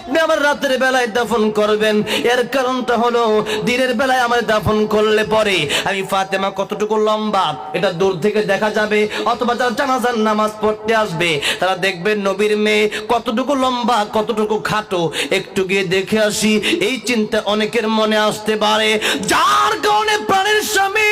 আপনি আমার রাতের বেলায় দাফন করবেন? এর কারণটা হলো দিনের বেলায় আমার দাফন করলে পরে আমি ফাতেমা কতটুকু লম্বা এটা দূর থেকে দেখা যাবে, অথবা যারা জানাজার নামাজ পড়তে আসবে তারা দেখবেন নবীর মেয়ে কতটুকু লম্বা কতটুকু খাটো, একটু গিয়ে দেখে আসি, এই চিন্তা অনেকের মনে আসতে পারে। যার কারণে প্রাণের স্বামী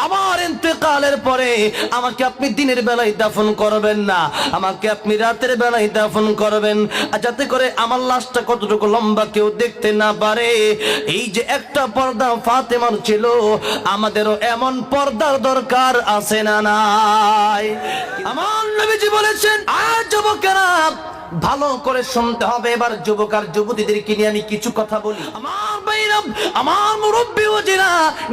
আমার ইন্তেকালের পরে আমাকে আপনি দিনের বেলায় দাফন করবেন না, আমাকে আপনি রাতের বেলায় দাফন করবেন, যাতে করে আমার লাশটা কতটুকু লম্বা কেউ দেখতে না পারে। এই যে একটা পর্দা ফাতেমার ছিল, আমাদেরও এমন পর্দার দরকার আছে না নাই? আমার নবীজি বলেছেন, আজ যুবকেরা ভালো করে শুনতে হবে। এবার যুবক আর যুবতীদেরকে নিয়ে আমি কিছু কথা বলি। আমার ভাইরা, আমার মুরব্বী ওজিরা,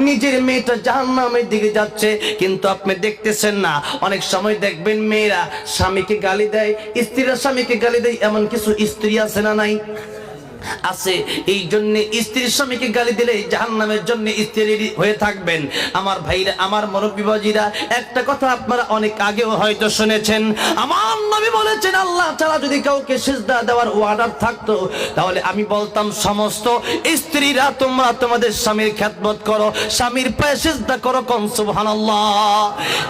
নিজের মেয়েটা জাহান্নামের দিকে যাচ্ছে, কিন্তু আপনি দেখতেছেন না। অনেক সময় দেখবেন মেয়েরা স্বামীকে গালি দেয়, স্ত্রীরা স্বামীকে গালি দেয়, এমন কিছু স্ত্রী আছে না নাই? আছে। এই জন্য স্ত্রীর স্বামীকে গালি দিলে জাহান্নামের জন্য স্ত্রী হয়ে থাকবেন। আমার ভাইরা, আমার মুরব্বী বাজিরা, একটা কথা আপনারা অনেক আগেও হয়তো শুনেছেন। আমার নবী বলেছেন, আল্লাহ ছাড়া যদি কাউকে সিজদা দেওয়ার অর্ডার থাকতো, তাহলে আমি বলতাম সমস্ত স্ত্রীরা তোমরা তোমাদের স্বামীর খেদমত করো, স্বামীর পায়ে সিজদা করো, কোন সুবহানাল্লাহ।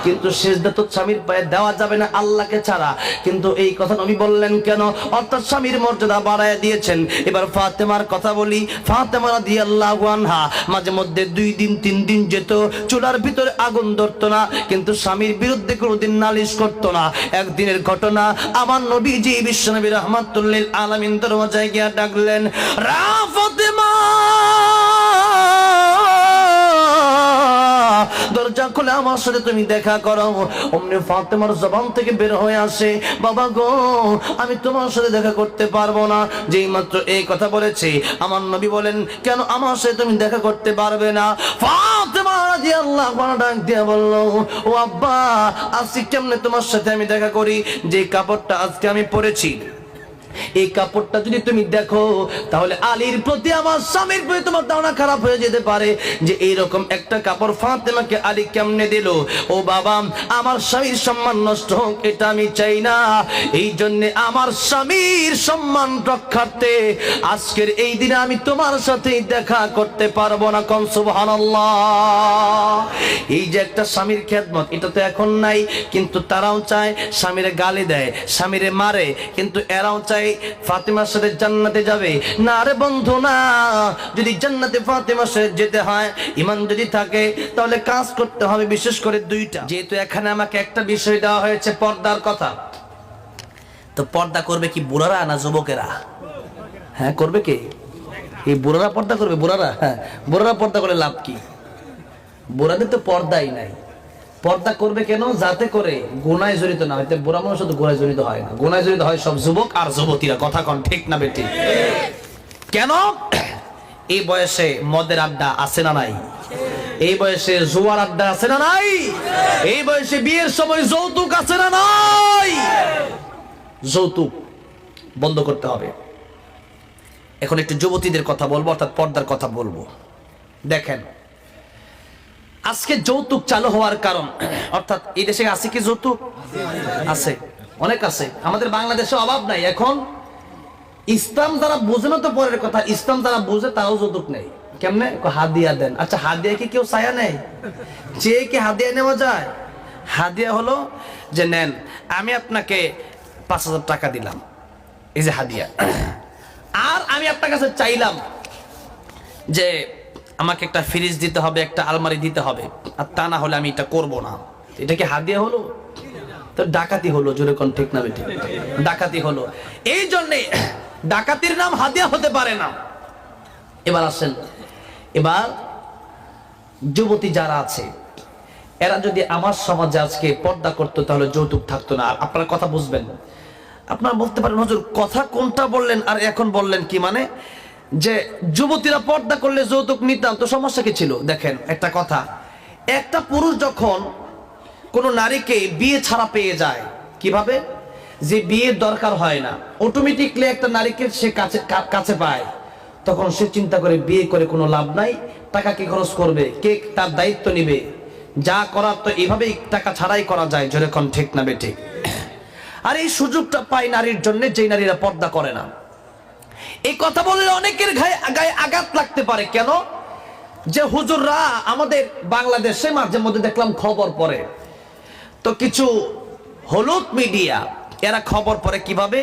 কিন্তু সিজদা তো স্বামীর পায়ে দেওয়া যাবে না আল্লাহকে ছাড়া। কিন্তু এই কথা নবী বললেন কেন? অর্থাৎ স্বামীর মর্যাদা বাড়ায় দিয়েছেন। এবার ফাতেমার কথা বলি। ফাতেমা রাদিয়াল্লাহু আনহা মাঝে মধ্যে 2 দিন 3 দিন যেত, চুলার ভিতরে আগুন ধরতো না, কিন্তু স্বামীর বিরুদ্ধে কোনোদিন নালিশ করতো না। একদিনের ঘটনা, আমার নবীজি বিশ্বনবী রাহমাতুল লিল আলামিন দরওয়াজায় গিয়ে ডাকলেন, রা ফাতেমা, দরজা খুলে আমার সাথে তুমি দেখা করো। অমনি ফাতেমার জবান থেকে বের হয়ে আসে, বাবা গো, আমি তোমার সাথে দেখা করতে পারবো না। যেই মাত্র এই কথা বলেছে, আমার নবী বলেন, কেন আমার সাথে তুমি দেখা করতে পারবে না? ফাতেমা রাদিয়াল্লাহু আনহা ডাক দিয়ে বলল, ও আব্বা, আজকে কেমনে তোমার সাথে আমি দেখা করি? যে কাপড়টা আজকে আমি পরেছি, এই কাপড়টা যদি তুমি দেখো, তাহলে আলীর প্রতি, আমার স্বামীর প্রতি তোমার ধারণা খারাপ হয়ে যেতে পারে যে এইরকম একটা কাপড় ফাতেমাকে আলী কেমনে দিল। ও বাবা, আমার স্বামীর সম্মান নষ্ট হোক, এটা আমি চাই না। এই জন্য আমার স্বামীর সম্মান রক্ষার্থে আজকের এই দিনে আমি তোমার সাথে দেখা করতে পারবো না, কোন সুবহানাল্লাহ। এই যে একটা স্বামীর খেদমত, এটা তো এখন নাই, কিন্তু তারাও চায় স্বামীরে গালি দেয়, স্বামীরে মারে, কিন্তু এরাও চায় ফাতেমার সাথে জান্নাতে যাবে। না রে বন্ধু, না। যদি জান্নাতে ফাতেমার সাথে যেতে হয়, ঈমান যদি থাকে, তাহলে কাজ করতে হবে বিশেষ করে 2টা। যেহেতু এখানে আমাকে একটা বিষয় দেওয়া হয়েছে, পর্দার কথা, তো পর্দা করবে কি বুড়ারা না যুবকেরা? হ্যাঁ, করবে কে? এই বুড়ারা পর্দা করবে? বুড়ারা? হ্যাঁ, বুড়ারা পর্দা করে লাভ কি? বুড়াদের তো পর্দাই নাই। পর্দা করবে কেন? যাতে করে গুনায় জড়িত না হয়। বুড়া মানুষ তো গুনায় জড়িত হয় না, গুনায় জড়িত হয় সব যুবক আর যুবতীরা। কথা কন ঠিক না বেটি? কেন? এই বয়সে মদের আড্ডা আছে না নাই? এই বয়সে জুয়ার আড্ডা আছে না নাই? এই বয়সে বিয়ের সময় যৌতুক আছে না নাই? যৌতুক বন্ধ করতে হবে। এখন একটু যুবতীদের কথা বলবো, অর্থাৎ পর্দার কথা বলবো। দেখেন, আজকে যৌতুক চালু হওয়ার কারণ, অর্থাৎ এই দেশে আছে কি যৌতুক? আছে, অনেক আছে। আমাদের বাংলাদেশে অভাব নাই। এখন ইসলাম যারা বুঝে না তো পরের কথা, ইসলাম যারা বুঝে তারাও যৌতুক নেই। কেমনে? হাদিয়া দেন। আচ্ছা, হাদিয়া কি কেউ ছায়া নেই? যে কি হাদিয়া নেওয়া যায়? হাদিয়া হলো যে, নেন, আমি আপনাকে 5,000 টাকা দিলাম, এই যে হাদিয়া। আর আমি আপনার কাছে চাইলাম যে আমাকে একটা ফ্রিজ দিতে হবে, একটা আলমারি দিতে হবে, আর তা না হলে আমি এটা করবো না। এটা কি হাদিয়া হলো? তো ডাকাতি হলো। জোরে কোন ঠিক না বেটি? ডাকাতি হলো। এই জন্যে ডাকাতির নাম হাদিয়া হতে পারে না। এবার আসেন, এবার যুবতী যারা আছে, এরা যদি আমার সমাজে আজকে পর্দা করতো, তাহলে যৌতুক থাকতো না। আপনার কথা বুঝবেন। আপনারা বলতে পারেন, হুজুর কথা কোনটা বললেন আর এখন বললেন কি? মানে যে যুবতীরা পর্দা করলে যৌতুক নিতাম, তো সমস্যা কি ছিল? দেখেন একটা কথা, একটা পুরুষ যখন কোনো নারীকে বিয়ে ছাড়া পেয়ে যায়, কিভাবে? যে বিয়ের দরকার হয় না, অটোমেটিকলি একটা নারীকে সে কাছে পায়, তখন সে চিন্তা করে বিয়ে করে কোনো লাভ নাই, টাকা কি খরচ করবে, কে তার দায়িত্ব নিবে, যা করার তো এইভাবেই টাকা ছাড়াই করা যায়। যেরকম ঠিক না বেঠিক? আর এই সুযোগটা পায় নারীর জন্য, যেই নারীরা পর্দা করে না। এই কথা বললে অনেকের গায়ে আঘাত লাগতে পারে। কেন? যে হুজুররা আমাদের বাংলাদেশে মাঝে মধ্যে দেখলাম খবর পড়ে, তো কিছু হলুদ মিডিয়া এরা খবর পড়ে কিভাবে,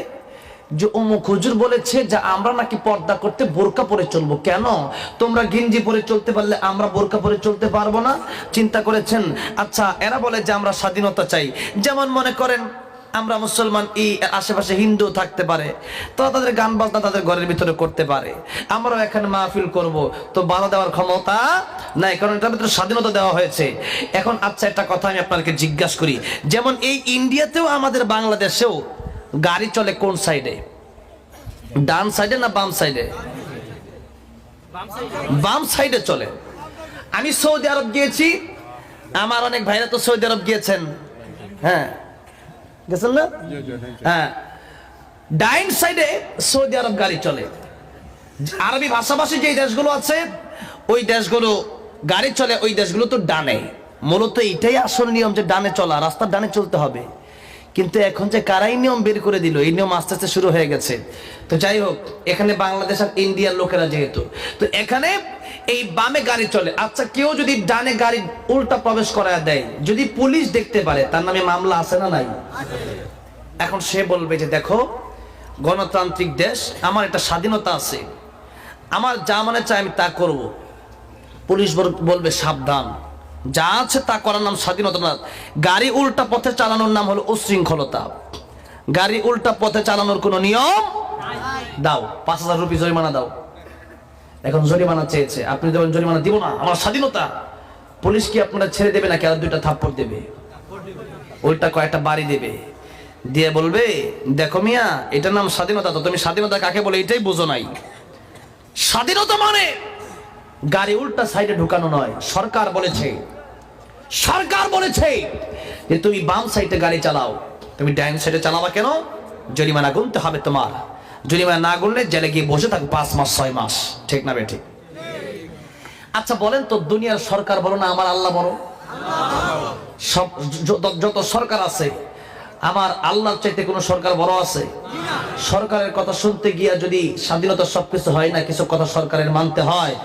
যে অমুক হুজুর বলেছে যে আমরা নাকি পর্দা করতে বোরকা পরে চলবো। কেন? তোমরা গেঞ্জি পরে চলতে পারলে আমরা বোরকা পরে চলতে পারবো না? চিন্তা করেছেন? আচ্ছা, এরা বলে যে আমরা স্বাধীনতা চাই। যেমন মনে করেন আমরা মুসলমান, এই আশেপাশে হিন্দু থাকতে পারে, তো তাদের গান বাজনা তাদের ঘরের ভিতরে করতে পারে, আমরাও এখানে মাহফিল করব, তো বাধা দেওয়ার ক্ষমতা নাই, কারণ এটার ভিতরে স্বাধীনতা দেওয়া হয়েছে। এখন আচ্ছা, একটা কথা আমি আপনাকে জিজ্ঞাসা করি, যেমন এই ইন্ডিয়াতেও আমাদের বাংলাদেশেও গাড়ি চলে কোন সাইডে? ডান সাইডে না বাম সাইডে? বাম সাইডে চলে। আমি সৌদি আরব গিয়েছি, আমার অনেক ভাইরা তো সৌদি আরব গিয়েছেন, হ্যাঁ গেছেন না? হ্যাঁ, ডাইন সাইডে সৌদি আরব গাড়ি চলে। আরবি ভাষাভাষী যে দেশগুলো আছে ওই দেশগুলো গাড়ি চলে, ওই দেশগুলো তো ডানে। মূলত এটাই আসল নিয়ম, যে ডানে চলা, রাস্তার ডানে চলতে হবে। কিন্তু এখন যে কারাই নিয়ম বের করে দিল, এই নিয়ম আস্তে আস্তে শুরু হয়ে গেছে। তো যাই হোক, এখানে বাংলাদেশ আর ইন্ডিয়ার লোকেরা যেহেতু, তো এখানে এই বামে গাড়ি চলে। আচ্ছা, কেউ যদি ডানে গাড়ি উল্টা প্রবেশ করায় দেয়, যদি পুলিশ দেখতে পারে, তার নামে মামলা আছে না নাই? এখন সে বলবে যে দেখো, গণতান্ত্রিক দেশ, আমার একটা স্বাধীনতা আছে, আমার যা মনে চায় আমি তা করব। পুলিশ বলবে সাবধান, যা আছে তা করার নাম স্বাধীনতা না, গাড়ি উল্টা পথে চালানোর নাম হলো উশৃঙ্খলতা। গাড়ি উল্টা পথে চালানোর কোনো নিয়ম দাও, 5,000 রুপি জরিমানা দাও। এখন জরিমানা চেয়েছে, আপনি দেবেন জরিমানা? দিব না, আমার স্বাধীনতা। পুলিশ কি আপনারা ছেড়ে দেবে নাকি আর 2টা থাপ্পড় দেবে? ওইটা কয়েকটা বাড়ি দেবে, দিয়ে বলবে দেখো মিয়া, এটার নাম স্বাধীনতা, তো তুমি স্বাধীনতা কাকে বলে এটাই বুঝো নাই। স্বাধীনতা মানে গাড়ি উল্টা সাইডে ঢুকানো নয়। সরকার বলেছে যে তুমি বাম সাইডে গাড়ি চালাও, তুমি ডাইন সাইডে চালাবা কেন? জরিমানা গুনতে হবে তোমার। জরিমানা না গুনলে জেলে গিয়ে বসে থাকবে 5 মাস 6 মাস। ঠিক না বেঠিক? আচ্ছা বলেন তো, দুনিয়ার সরকার বলো না আমার আল্লাহ বড়? সব যত সরকার আছে, আমার আল্লাহর চাইতে কোনো সরকার বড় আছে? সরকারের কথা শুনতে গিয়া যদি স্বাধীনতা সবকিছু হয় না, কিছু কথা সরকারের মানতে হয়।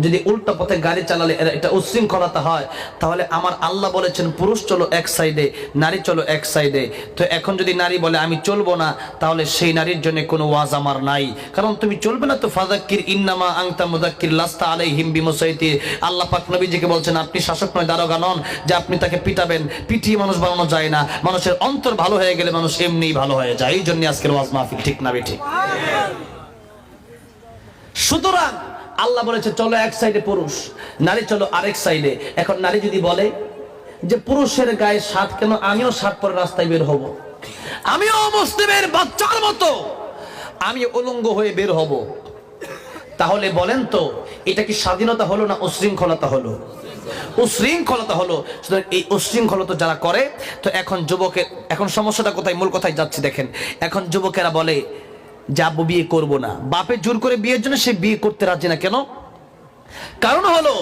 যদি উল্টা পথে গাড়ি চালালে এটা উশৃঙ্খলতা হয়, তাহলে আমার আল্লাহ বলেছেন পুরুষ চলো এক সাইডে, নারী চলো এক সাইডে। তো এখন যদি নারী বলে আমি চলবো না, তাহলে সেই নারীর জন্য কোনো ওয়াজ আমার নাই, কারণ তুমি চলবে না তো। ফাযাক্কির ইন্নামা আনতা মুযাক্কির লাস্তা আলাইহিম বিমুসাইতির। আল্লাহ পাক নবীজিকে বলছেন আপনি শাসক নয়, দারোগা নন, যে আপনি তাকে পিটাবেন। পিটিয়ে মানুষ বানানো যায় না, মানুষের অন্তর ভালো হয়ে গেলে মানুষ এমনিই ভালো হয়ে যায়। এই জন্য আজকের ওয়াজ মাহফিল। ঠিক না বেঠিক? সুতরাং আল্লাহ বলেছে চলো এক সাইডে পুরুষ, নারী চলো আরেক সাইডে। এখন নারী যদি বলে যে পুরুষের গায়ে শার্ট কেন, আমিও শার্ট পরে রাস্তায় বের হব, আমিও মুসলিমের বাচ্চার মতো আমি উলঙ্গ হয়ে বের হব, তাহলে বলেন তো এটা কি স্বাধীনতা হলো না উশৃঙ্খলতা হলো? উশৃঙ্খলতা হলো। সুতরাং এই উশৃঙ্খলতা যারা করে, তো এখন যুবকের, এখন সমস্যাটা কোথায়, মূল কথায় যাচ্ছে দেখেন। এখন যুবকেরা বলে যাবো, বিয়ে করব না। বাপে জোর করে বিয়ের জন্য সে বিয়ে করতে রাজি না। কেন? কারণ হলো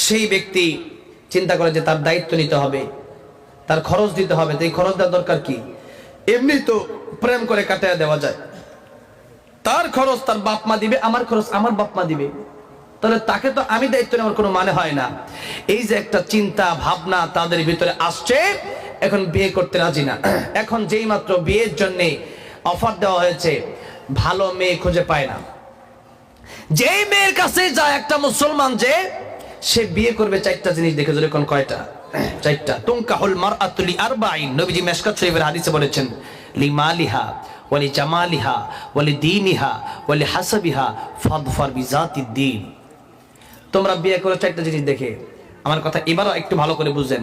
সেই ব্যক্তি চিন্তা করে যে তার দায়িত্ব নিতে হবে, তার খরচ দিতে হবে। তো এই খরচ দেওয়ার দরকার কি? এমনি তো প্রেম করে কাটায় দেওয়া যায়। তার খরচ তার বাপ মা দিবে, আমার খরচ আমার বাপ মা দিবে, তাহলে তাকে তো আমি দায়িত্ব নেওয়ার কোনো মানে হয় না। এই যে একটা চিন্তা ভাবনা তাদের ভিতরে আসছে, এখন বিয়ে করতে রাজি না। এখন যেই মাত্র বিয়ের জন্য অফার দেওয়া হয়েছে, ভালো মেয়ে খুঁজে পায় না। যেই মেয়ের কাছে যায় একটা মুসলমান, যে সে বিয়ে করবে 4টা জিনিস দেখে। যদি কোন কয়টা? 4টা। তুনকাহুল মারআতু লিআরবাঈন। নবীজি মিশকাত শরীফের হাদিসে বলেছেন লিমালিহা ওয়ালি জামালিহা ওয়ালি দীনিহা ওয়ালি হাসাবিহা ফাদফার বিজাতিদ দীন। তোমরা বিয়ে করে 4টা জিনিস দেখে। আমার কথা এবারও একটু ভালো করে বুঝেন।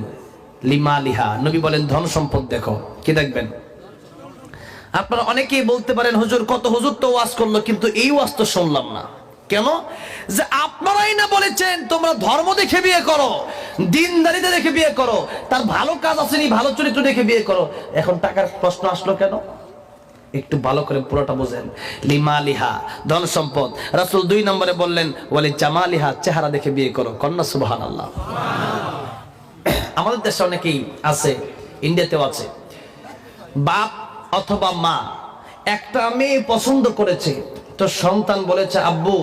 লিমালিহা, নবী বলেন ধন সম্পদ দেখো। কি দেখবেন? আপনারা অনেকেই বলতে পারেন হুজুর, কত হুজুর তো ওয়াজ করলো, কিন্তু এই ওয়াজ তো শুনলাম না। কেন? যে আপনারাই না বলেছেন তোমরা ধর্ম দেখে বিয়ে করো, দিনদারিতে দেখে বিয়ে করো, তার ভালো কাজ আসেনি, ভালো চরিত্র দেখে বিয়ে করো। এখন টাকার প্রশ্ন আসলো কেন? একটু ভালো করে পুরোটা বুঝেন। লিমালিহা, ধন সম্পদ। রাসূল 2 নম্বরে বললেন ওয়ালি জামালিহা, চেহারা দেখে বিয়ে করো। কন্যা সুবহানাল্লাহ। আমাদের দেশে অনেকেই আছে, ইন্ডিয়াতেও আছে, বাপ অথবা মা একটা মেয়ে পছন্দ করেছে, তো সন্তান বলেছে আব্বু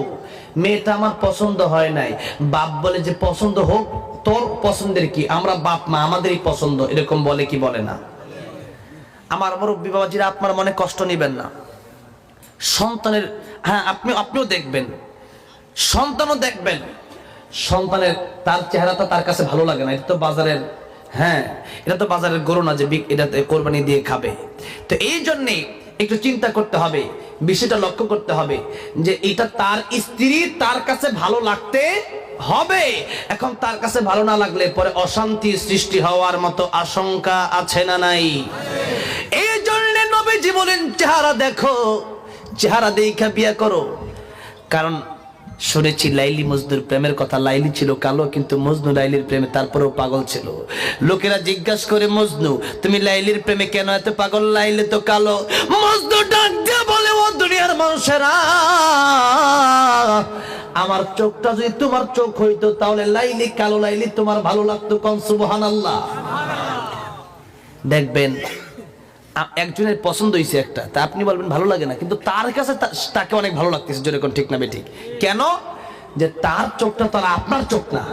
মেয়েটা আমার পছন্দ হয় নাই, বাপ বলে যে পছন্দ হোক, তোর পছন্দের কি, আমরা বাপ মা আমাদেরই পছন্দ, এরকম বলে কি বলে না? আমার মুরব্বী বাবাজিরা আপনার মনে কষ্ট নেবেন না। সন্তানের, হ্যাঁ আপনিও দেখবেন, সন্তানও দেখবেন, সন্তানের তার চেহারাটা তার কাছে ভালো লাগে না, এটা তো বাজারের, হ্যাঁ এটা তো বাজারের গরু না যে এটাতে কোরবানি দিয়ে খাবে। তো এই জন্যে একটু চিন্তা করতে হবে, বিষয়টা লক্ষ্য করতে হবে যে এটা তার স্ত্রী তার কাছে ভালো লাগতে হবে। এখন তার কাছে ভালো না লাগলে পরে অশান্তি সৃষ্টি হওয়ার মতো আশঙ্কা আছে না নাই? এই জন্য নবীজি বলেন চেহারা দেখো, চেহারা দেখা বিয়ে করো। কারণ শুনেছি লাইলি মজনুর প্রেমের কথা, লাইলি ছিল কালো কিন্তু মজনু লাইলির প্রেমে তারপরেও পাগল ছিল। লোকেরা জিজ্ঞাসা করে মজনু তুমি লাইলির প্রেমে কেন এত পাগল, লাইলি তো কালো। মজনু ডাক দিয়ে বলে ও দুনিয়ার মানুষেরা, আমার চোখটা যদি তোমার চোখ হইতো তাহলে লাইলি কালো, লাইলি তোমার ভালো লাগতো। কোন সুবহানাল্লাহ। দেখবেন একজনের পছন্দ হয়েছে একটা, তা আপনি বলবেন ভালো লাগে না, কিন্তু তার কাছে তাকে অনেক ভালো লাগতেছে, যেরকম ঠিক না বেঠিক? কেন? যে তার চোখটা তো আর আপনার চোখ না,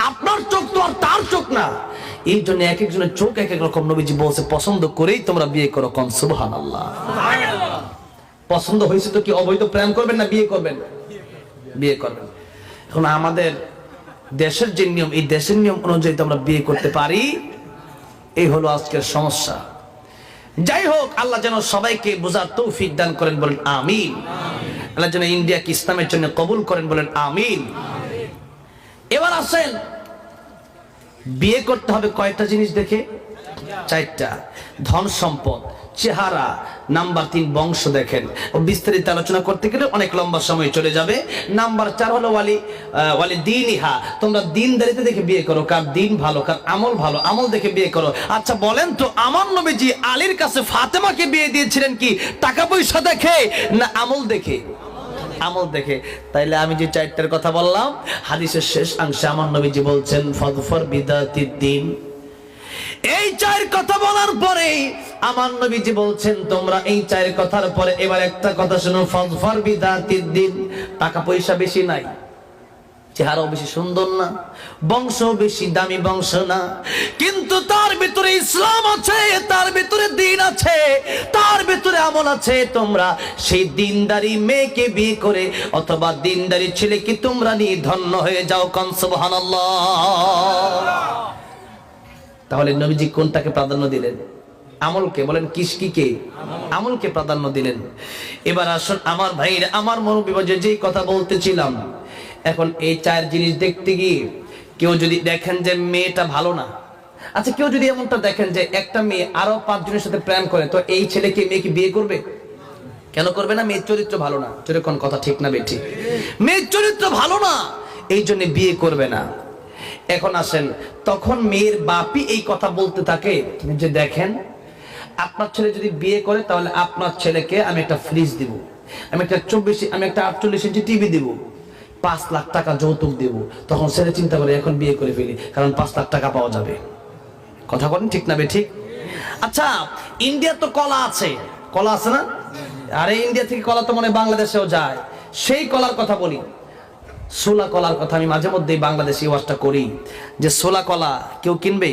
আপনার চোখ তো আর তার চোখ না। এই জন্য এক একজনের চোখ এক এক রকম। নবীজি বলছে পছন্দ করেই তোমরা বিয়ে করো। কোন সুবহানাল্লাহ। পছন্দ হয়েছে তো কি অবৈধ প্রেম করবেন না বিয়ে করবেন? বিয়ে করবেন। এখন আমাদের দেশের যে নিয়ম, এই দেশের নিয়ম অনুযায়ী তো আমরা বিয়ে করতে পারি, এই হলো আজকের সমস্যা। যাই হোক, আল্লাহ যেন সবাইকে বোঝার তৌফিক দান করেন, বলেন আমিন। আল্লাহ যেন ইন্ডিয়াকে ইসলামের জন্য কবুল করেন, বলেন আমিন। এবার আসেন, বিয়ে করতে হবে কয়টা জিনিস দেখে? চারটা। ধন সম্পদ, চেহারা, নাম্বার 3 বংশ দেখেন। বিস্তারিত আলোচনা করতে গেলে অনেক লম্বা সময় চলে যাবে। নাম্বার 4 হলো ওয়ালি দীনিহা, তোমরা দিনদারিতে দেখে বিয়ে করো, কার দিন ভালো, কার আমল ভালো, আমল দেখে বিয়ে করো। আচ্ছা বলেন তো, আমার নবীজি আলীর কাছে ফাতেমাকে বিয়ে দিয়েছিলেন কি টাকা পয়সা দেখে না আমল দেখে? আমল দেখে। তাইলে আমি যে চারটার কথা বললাম, হাদিসের শেষ অংশে আমার নবীজি বলছেন ফাযফার বিদাতিদ দ্বীন। এই চার কথা বলার পরে আমার নবীজি বলছেন তোমরা এই চার কথার পরে এবার একটা কথা শুনো, ফাযফার বিদাতিদ দ্বীন। টাকা পয়সা বেশি নাই, চেহারাও বেশি সুন্দর না, বংশ বেশি দামি বংশ না, কিন্তু তার ভিতরে ইসলাম আছে, তার ভিতরে দ্বীন আছে, তার ভিতরে আমল আছে। তোমরা সেই দ্বীনদারি মেয়েকে বিয়ে করে অথবা দ্বীনদারি ছেলেকে তোমরা নিয়ে ধন্য হয়ে যাও। কোন সুবহানাল্লাহ। তাহলে নবীজি কোনটাকে প্রাধান্য দিলেন? আমলকে। বলেন কিসকিকে? আমলকে প্রাধান্য দিলেন। এবার আসুন আমার ভাইরা, আমার মুরব্বি যে কথা বলতেছিলাম, এখন এই চার জিনিস দেখতে গিয়ে কেউ যদি দেখেন যে মেয়েটা ভালো না, আচ্ছা কেউ যদি এমনটা দেখেন যে একটা মেয়ে আরো 5 জনের সাথে প্রেম করে, তো এই ছেলেকে মেয়েকে বিয়ে করবে? কেন করবে না? মেয়ের চরিত্র ভালো না। যেরকম কথা ঠিক না বেঠি? মেয়ের চরিত্র ভালো না, এই জন্য বিয়ে করবে না। এখন আসেন, তখন মেয়ের বাপই এই কথা বলতে থাকে যে দেখেন আপনার ছেলে যদি বিয়ে করে তাহলে আপনার ছেলেকে আমি একটা ফ্রিজ দিব, আমি একটা 48 ইঞ্চি টিভি দিব, 5 লাখ টাকা যৌতুক দেব। তখন ছেলে চিন্তা করে এখন বিয়ে করে ফেলি, কারণ 5 লাখ টাকা পাওয়া যাবে। কথা বলেন ঠিক না ঠিক? আচ্ছা ইন্ডিয়া তো কলা আছে, কলা আছে না? আরে ইন্ডিয়া থেকে কলা তো মনে হয় বাংলাদেশেও যায়। সেই কলার কথা বলি, সোলা কলার কথা। আমি মাঝে মধ্যেই বাংলাদেশে ওয়াজটা করি যে সোলা কলা কেউ কিনবে?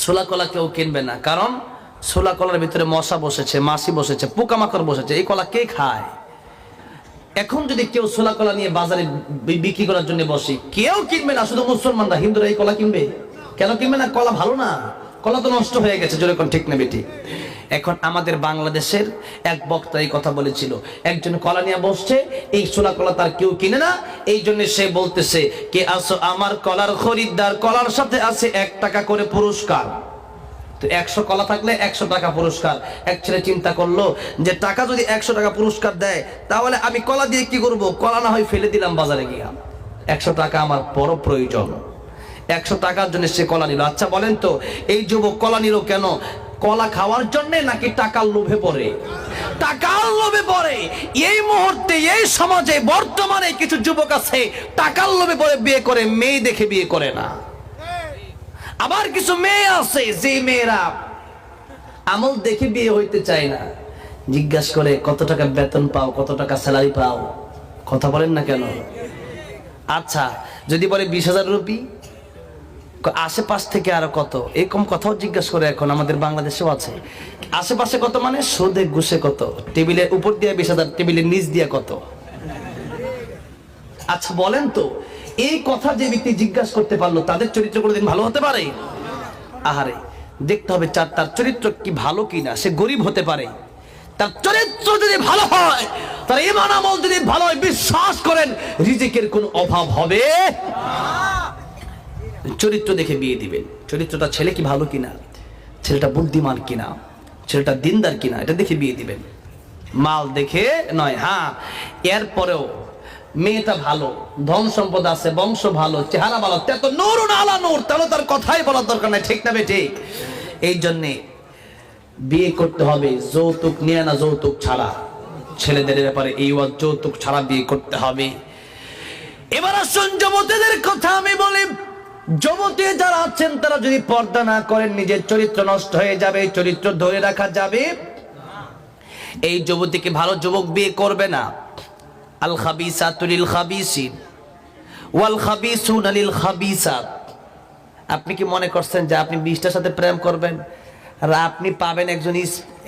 সোলা কলা কেউ কিনবে না, কারণ সোলা কলার ভিতরে মশা বসেছে, মাছি বসেছে, পোকামাকড় বসেছে, এই কলা কে খায়? এখন যদি কেউ সোলা কলা নিয়ে বাজারে বিক্রি করার জন্য বসে, কেউ কিনবে না, শুধু মুসলমানরা। হিন্দুরা এই কলা কিনবে? কেন কিনবে না? কলা ভালো না, কলা তো নষ্ট হয়ে গেছে। যেরকম ঠিক না বেটি? এখন আমাদের বাংলাদেশের এক বক্তা এই কথা বলেছিল, একজন কলা নিয়ে বসছে, এই সোলা কলা তার কেউ কিনে না, এই জন্য সে বলতেছে কে আসো আমার কলার খরিদ্দার, কলার সাথে আছে 1 টাকা করে পুরস্কার। তো 100 কলা থাকলে 100 টাকা পুরস্কার। এক ছেলে চিন্তা করলো যে টাকা যদি 100 টাকা পুরস্কার দেয় তাহলে আমি কলা দিয়ে কি করব? কলা না হয় ফেলে দিলাম বাজারে গিয়া, 100 টাকা আমার বড় প্রয়োজন। 100 টাকার জন্য সে কলা নিল। আচ্ছা বলেন তো এই যুবক কলা নিল কেন? কলা খাওয়ার জন্য নাকি টাকার লোভে পড়ে? টাকার লোভে পড়ে। এই মুহূর্তে এই সমাজে বর্তমানে কিছু যুবক আছে টাকার লোভে পড়ে বিয়ে করে, মেয়ে দেখে বিয়ে করে না। আবার কিছু মেয়ে আছে যে মেয়েরা আমল দেখে বিয়ে হইতে চায় না, জিজ্ঞাসা করে কত টাকা বেতন পাও, কত টাকা স্যালারি পাও, কথা বলেন না কেন? আচ্ছা যদি বলে 20,000 রুপি, আশেপাশ থেকে আরো কত, এরকম কথাও জিজ্ঞাসা করে। এখন আমাদের বাংলাদেশেও আছে, আশেপাশে কত মানে সুদে ঘুষে কত, টেবিলের উপর দিয়ে 20,000, টেবিলের নিচ দিয়ে কত। আচ্ছা বলেন তো, এই কথা যে ব্যক্তি জিজ্ঞাসা করতে পারলো তাদের চরিত্র কোনোদিন ভালো হতে পারে? আহারে, দেখতে হবে তার চরিত্র কি ভালো কিনা। সে গরিব হতে পারে, তার চরিত্র যদি ভালো হয়, তার ঈমান আমল যদি ভালো হয়, বিশ্বাস করেন রিজিকের কোনো অভাব হবে না। চরিত্র দেখে বিয়ে দিবেন। চরিত্রটা, ছেলে কি ভালো কিনা, ছেলেটা বুদ্ধিমান কিনা, ছেলেটা দিনদার কিনা, এটা দেখে বিয়ে দিবেন, মাল দেখে নয়। হ্যাঁ, এরপরেও মেয়েটা ভালো, ধন সম্পদ আছে, বংশ ভালো, চেহারা ভালো, তে তো নূরুন আলা নূর, তাহলে তার কথাই বলার দরকার নাই, ঠিক না বেঠিক? এই জন্যে বিয়ে করতে হবে যৌতুক নিয়ে না, যৌতুক ছাড়া। ছেলেদের ব্যাপারে এই ওয়াজ, যৌতুক ছাড়া বিয়ে করতে হবে। এবার আসুন যুবতীদের কথা আমি বলি। যুবতী যারা আছেন তারা যদি পর্দা না করেন, নিজের চরিত্র নষ্ট হয়ে যাবে, চরিত্র ধরে রাখা যাবে। এই যুবতীকে ভালো যুবক বিয়ে করবে না। আল খাবিসাতু লিল খাবিসিন ওয়াল খাবিসুনা লিল খাবিসাত। আপনি কি মনে করছেন যে আপনি 20টার সাথে প্রেম করবেন আর আপনি পাবেন একজন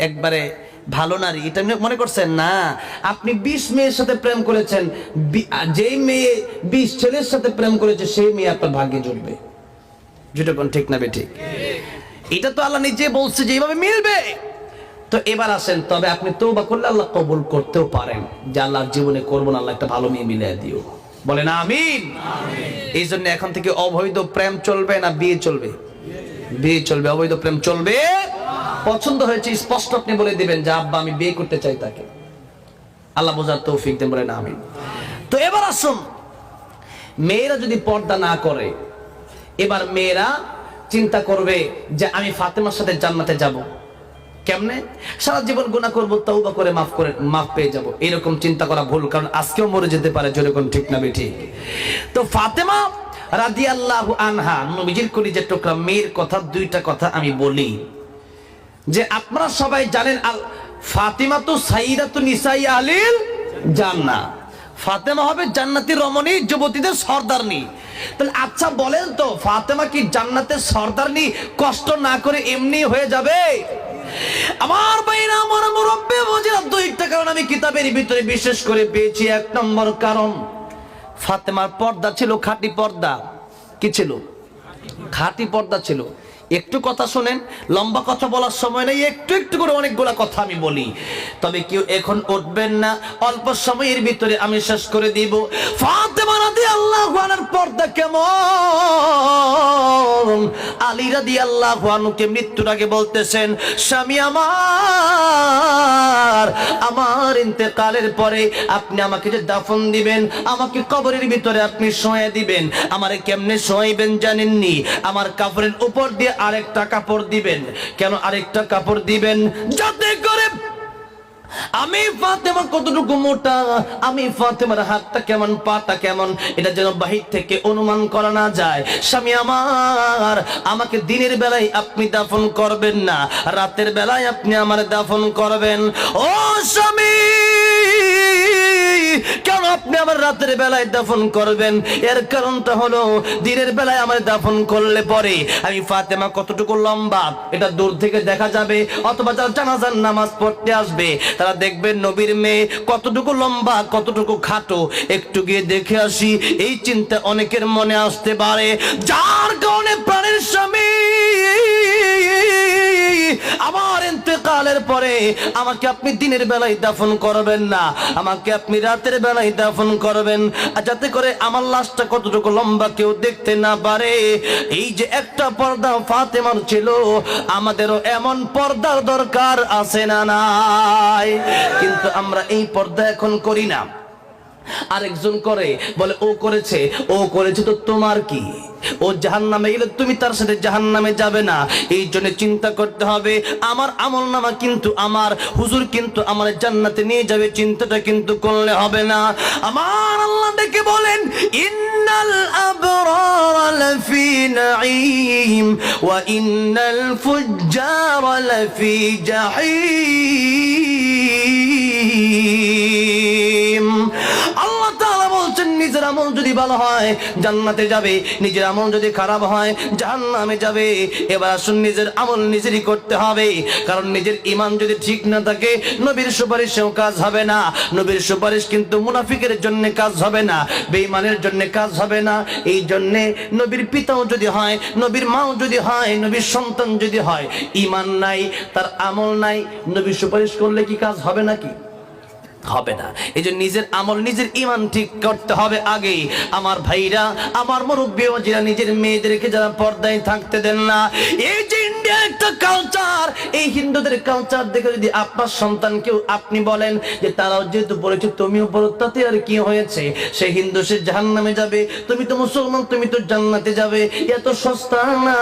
একবারে ভালো নারী, এটা মনে করছেন? না, আপনি 20 মেয়ের সাথে প্রেম করেছেন, যেই মেয়ে 20 ছেলের সাথে প্রেম করেছে সেই মেয়ে আপনার ভাগ্যে জুটবে। যেটা কোন ঠিক না বেঠিক? এটা তো আল্লাহ নিজে বলছে যে এইভাবে মিলবে। তো এবার আসেন, তবে আপনি তওবা করলে আল্লাহ কবুল করতেও পারেন, যে আল্লাহর জীবনে করবো না, আল্লাহ একটা ভালো মেয়ে মিলিয়ে দিও। বলেন আমিন। এই জন্য এখন থেকে অবৈধ প্রেম চলবে না, বিয়ে চলবে? বিয়ে চলবে, অবৈধ প্রেম চলবে। পছন্দ হয়েছে স্পষ্ট আপনি বলে দিবেন যে আব্বা আমি বিয়ে করতে চাই তাকে, আল্লাহ বোঝার তৌফিক দেন। বলেন আমিন। তো এবার আসুন, মেয়েরা যদি পর্দা না করে, এবার মেয়েরা চিন্তা করবে যে আমি ফাতেমার সাথে জান্নাতে যাব। কেমনে? সারা জীবন গুনাহ করব, তওবা করে মাফ পেয়ে যাব। এরকম চিন্তা করা ভুল, কারণ আজকেও মরে যেতে পারে। যেরকম ঠিক না বেঠিক? তো ফাতেমা রাদিয়াল্লাহু আনহা, নবীজির কলিজার টুকরা মেয়ের কথা, দুইটা কথা আমি বলি যে আপনারা সবাই জানেন, ফাতিমা তো সাইয়্যিদাতু নিসাই আহলিল জান্নাহ। ফাতেমা হবে জান্নাতি রমণী, যুবতীদের সর্দারনি। তাহলে আচ্ছা বলেন তো, ফাতেমা কি জান্নাতের সর্দারনি কষ্ট না করে এমনি হয়ে যাবে? আমার ভাইরা, আমার মুরব্বি বুঝিরা, দুইটা কারণ আমি কিতাবের ভিতরে বিশেষ করে পেয়েছি। এক নম্বর কারণ, ফাতেমার পর্দা ছিল খাঁটি পর্দা। কি ছিল? খাঁটি পর্দা ছিল। একটু কথা শুনেন, লম্বা কথা বলার সময় নেই, একটু একটু করে অনেকগুলা কথা আমি বলি, তবে কেউ এখন উঠবেন না, অল্প সময়ের ভিতরে আমি শেষ করে দিব। ফাতেমা রাদিয়াল্লাহু আনহার পর্দা কেমন? আলী রাদিয়াল্লাহু আনহুকে মৃত্যুর আগে বলতেছেন, স্বামী আমার ইন্তেকালের পরে আপনি আমাকে যে দাফন দিবেন, আমাকে কবরের ভিতরে আপনি শোয়া দিবেন। আমারে কেমনে শোয়াইবেন জানেননি? আমার কাপড়ের উপর দিয়ে আরেকটা কাপড় দিবেন। কেন আরেকটা কাপড় দিবেন? যাতে করে আমি ফাতেমা কতটুকু মোটা, আমি ফাতেমার হাতটা কেমন, পাটা কেমন, এটা যেন বাহির থেকে অনুমান করা না যায়। স্বামী আমার, আমাকে দিনের বেলায় আপনি দাফন করবেন না, রাতের বেলায় আপনি আমার দাফন করবেন। ও স্বামী, কেন আপনি আমার রাতের বেলায় দাফন করবেন? এর কারণটা হলো, দিনের বেলায় আমার দাফন করলে পরে আমি ফাতেমা কতটুকু লম্বা এটা দূর থেকে দেখা যাবে, অথবা যারা জানাজার নামাজ পড়তে আসবে তারা দেখবেন নবীর মেয়ে কতটুকু লম্বা, কতটুকু খাটো, একটু গিয়ে দেখে আসি, এই চিন্তা অনেকের মনে আসতে পারে। যার কারণে প্রাণের স্বামী আমার ইন্তেকালের পরে আমাকে আপনি দিনের বেলায় দাফন করবেন না, আমাকে আপনি রাতের বেলায় দাফন করবেন, যাতে করে আমার লাশটা কতটুকু লম্বা কেউ দেখতে না পারে। এই যে একটা পর্দা ফাতেমার ছিল, আমাদেরও এমন পর্দার দরকার আছে না নাই? কিন্তু আমরা এই পর্দা এখন করি না। আরেকজন করে, বলে ও করেছে তো তোমার কি? ও জাহান্নামে গেলে তুমি তার সাথে জাহান্নামে যাবে না। এই জন্য চিন্তা করতে হবে, আমার আমলনামা কিন্তু আমার হুজুর কিন্তু আমার জান্নাতে নিয়ে যাবে, চিন্তাটা কিন্তু করলে হবে না। আমার আল্লাহ ডেকে বলেন, ইন্নাল আবরার লাফি নাঈম ওয়া ইন্নাল ফুজ্জার লাফি জাহিম। আল্লাহ তাআলা বলছেন নিজের আমল যদি ভালো হয় জান্নাতে যাবে, নিজের আমল যদি খারাপ হয় জাহান্নামে যাবে। এবার আসুন নিজের আমল নিজেরই করতে হবে, কারণ নিজের ঈমান যদি ঠিক না থাকে নবীর সুপারিশেও কাজ হবে না। নবীর সুপারিশ কিন্তু মুনাফিকের জন্য কাজ হবে না, বেঈমানের জন্য কাজ হবে না। এই জন্য নবীর পিতাও যদি হয়, নবীর মাও যদি হয়, নবীর সন্তান যদি হয়, ঈমান নাই, তার আমল নাই, নবীর সুপারিশ করলে কি কাজ হবে নাকি? হবে না। এই যে নিজের আমল নিজের ঈমান ঠিক করতে হবে আগে। আমার ভাইরা, আমার মুরব্বিও যারা নিজের মেয়েদেরকে যারা পর্দায় থাকতে দেন না, এই যে ইন্ডিয়ার একটা কালচার, এই হিন্দুদের কালচার দেখে যদি আপনার সন্তানকেও আপনি বলেন যে তারাও যেহেতু পড়েছে তুমিও পড়ো, তাতে আর কি হয়েছে? সে হিন্দু, সে জাহান্নামে যাবে, তুমি তো মুসলমান, তুমি তো জান্নাতে যাবে। এত সস্তা না।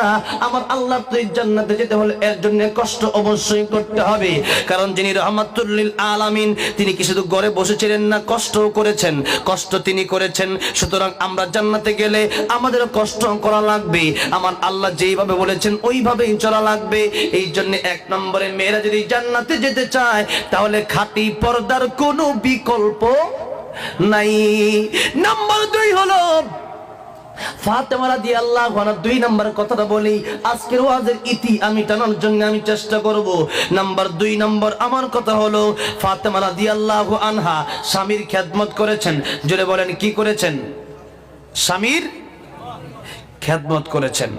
আমার আল্লাহ তুই জান্নাতে যেতে হলে এর জন্য কষ্ট অবশ্যই করতে হবে, কারণ যিনি রহমাতুল লিল আলামিন তিনি কি শুধু ঘরে বসেছিলেন না, কষ্টও করেছেন, কষ্ট তিনি করেছেন। সুতরাং আমরা জান্নাতে গেলে আমাদের কষ্ট করা লাগবে। আমার আল্লাহ যেইভাবে বলেছেন ওইভাবেই চলা লাগবে। এই জন্য এক নম্বরে মেয়েরা যদি জান্নাতে যেতে চায় তাহলে খাঁটি পর্দার কোনো বিকল্প নাই। নাম্বার 2 হলো ফাতেমা রাদিয়াল্লাহু আনহা। 2 নম্বর কথাটা বলি, আজকের ওয়াজের ইতি আমি টানার জন্য আমি চেষ্টা করব। নাম্বার 2 নম্বর আমার কথা হলো ফাতেমা রাদিয়াল্লাহু আনহা স্বামীর খেদমত করেছেন। জোরে বলেন কি করেছেন? স্বামীর খেদমত করেছেন।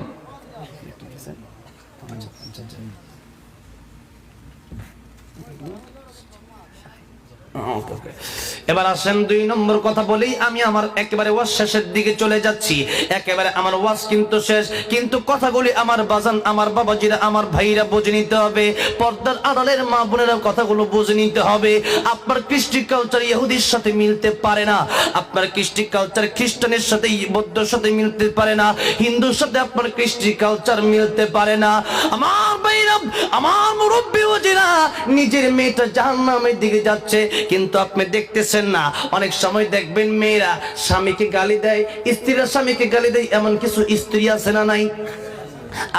এবার আসেন 2 নম্বর কথা বলি, আমি আমার একেবারে ওয়াজ শেষের দিকে চলে যাচ্ছি। একেবারে আমার ওয়াজ কিন্তু শেষ, কিন্তু কথাগুলি আমার বাজান, আমার বাবাজিরা, আমার ভাইরা বুঝে নিতে হবে। পর্দার আড়ালের মা বোনেরা কথাগুলো বুঝে নিতে হবে। আপনার কৃষ্টি কালচার ইহুদির সাথে মিলতে পারে না, আপনার কৃষ্টি কালচার খ্রিস্টানের সাথে, বৌদ্ধর সাথে মিলতে পারে না, হিন্দুর সাথে আপনার কৃষ্টি কালচার মিলতে পারে না। আমার ভাইরা, আমার মুরব্বি ওজিরা, নিজের মেয়েটা জাহান্নামের দিকে যাচ্ছে কিন্তু আপনি দেখতেছেন না। অনেক সময় দেখবেন মেয়েরা স্বামীকে গালি দেয়, স্ত্রীরা স্বামীকে গালি দেয়, এমন কিছু স্ত্রী আছে না নাই?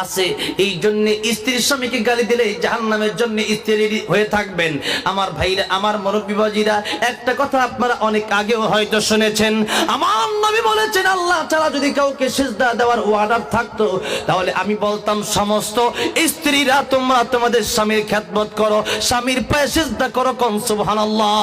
আছে। এই জন্য স্ত্রীর স্বামীকে গালি দিলে জাহান্নামের জন্য স্ত্রী হয়ে থাকবেন। আমার ভাইরা, আমার মুরব্বি বাজিরা, একটা কথা আপনারা অনেক আগেও হয়তো শুনেছেন। আমার নবী বলেছেন আল্লাহ তাআলা যদি কাউকে সিজদা দেওয়ার অর্ডার থাকতো তাহলে আমি বলতাম সমস্ত স্ত্রীরা তোমরা তোমাদের স্বামীর খেদমত করো, স্বামীর পায়ে সিজদা করো, কোন সুবহানাল্লাহ।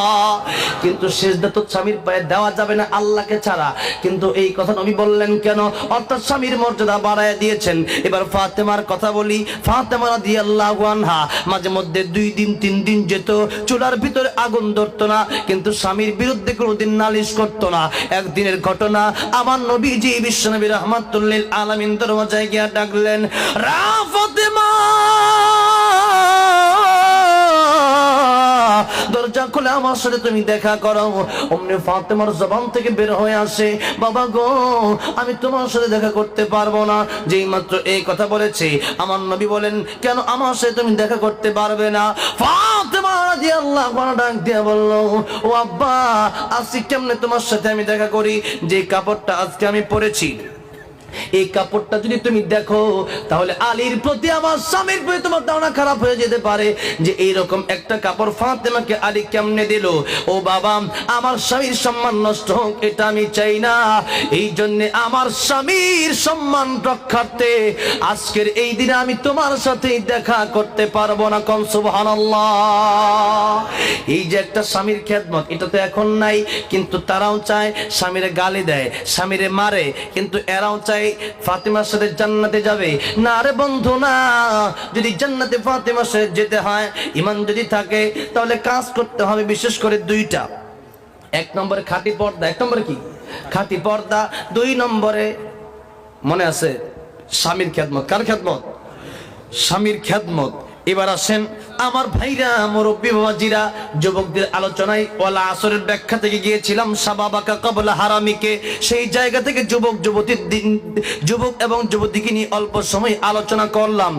কিন্তু সিজদা তো স্বামীর পায়ে দেওয়া যাবে না আল্লাহকে ছাড়া। কিন্তু এই কথা নবী বললেন কেন? অর্থাৎ স্বামীর মর্যাদা বাড়ায় দিয়েছেন। এবার ফাতেমার কথা বলি। ফাতেমা রাদিয়াল্লাহু আনহা মাঝে মধ্যে 2 দিন 3 দিন যেত, চুলার ভিতরে আগুন ধরতো না, কিন্তু স্বামীর বিরুদ্ধে কোনোদিন নালিশ করতো না। একদিনের ঘটনা, আমার নবীজি বিশ্বনবী রাহমাতুল লিল আলামিন দরওয়াজায় গিয়ে ডাকলেন, রা ফাতেমা, দরজা খুলে আমার সাথে তুমি দেখা করো। অমনি ফাতেমার জবান থেকে বের হয়ে আসে, বাবা গো, আমি তোমার সাথে দেখা করতে পারবো না। যেই মাত্র এই কথা বলেছে আমার নবী বলেন, কেন আমার সাথে তুমি দেখা করতে পারবে না? ফাতেমা রাদিয়াল্লাহু আনহা ডাক দিয়ে বলল, ও আব্বা, আজকে কেমনে তোমার সাথে আমি দেখা করি? যে কাপড়টা আজকে আমি পরেছি, এই কাপড়টা যদি তুমি দেখো তাহলে আলীর প্রতি, আমার স্বামীর প্রতি তোমার ধারণা খারাপ হয়ে যেতে পারে যে এইরকম একটা কাপড় ফাতেমাকে আলী কেমনে দিল। ও বাবা, আমার স্বামীর সম্মান নষ্ট হোক এটা আমি চাই না। এই জন্য আমার স্বামীর সম্মান রক্ষার্থে আজকের এই দিনে আমি তোমার সাথে দেখা করতে পারবো না, কোন সুবহানাল্লাহ। এই যে একটা স্বামীর খেদমত, এটা তো এখন নাই, কিন্তু তারাও চায় স্বামীরে গালি দেয়, স্বামীরে মারে, কিন্তু এরাও চায় ফাতেমার সাথে জান্নাতে যাবে। না রে বন্ধু, না। যদি জান্নাতে ফাতেমার সাথে যেতে হয়, ঈমান যদি থাকে, তাহলে কাজ করতে হবে বিশেষ করে 2টা। 1 নম্বরে খাঁটি পর্দা। 1 নম্বরে কি? খাঁটি পর্দা। 2 নম্বরে মনে আছে স্বামীর খেদমত। কার খেদমত? স্বামীর খেদমত। এবার আসেন আমার ভাইরা, মুরব্বি বাবাজিরা, যুবকদের আলোচনায় ওয়ালা আসরের ব্যাখ্যা থেকে গিয়েছিলাম শাবাবাকা ক্বাবলা হারামিকে। সেই জায়গা থেকে যুবক এবং যুবতীকে নিয়ে অল্প সময় আলোচনা করলাম।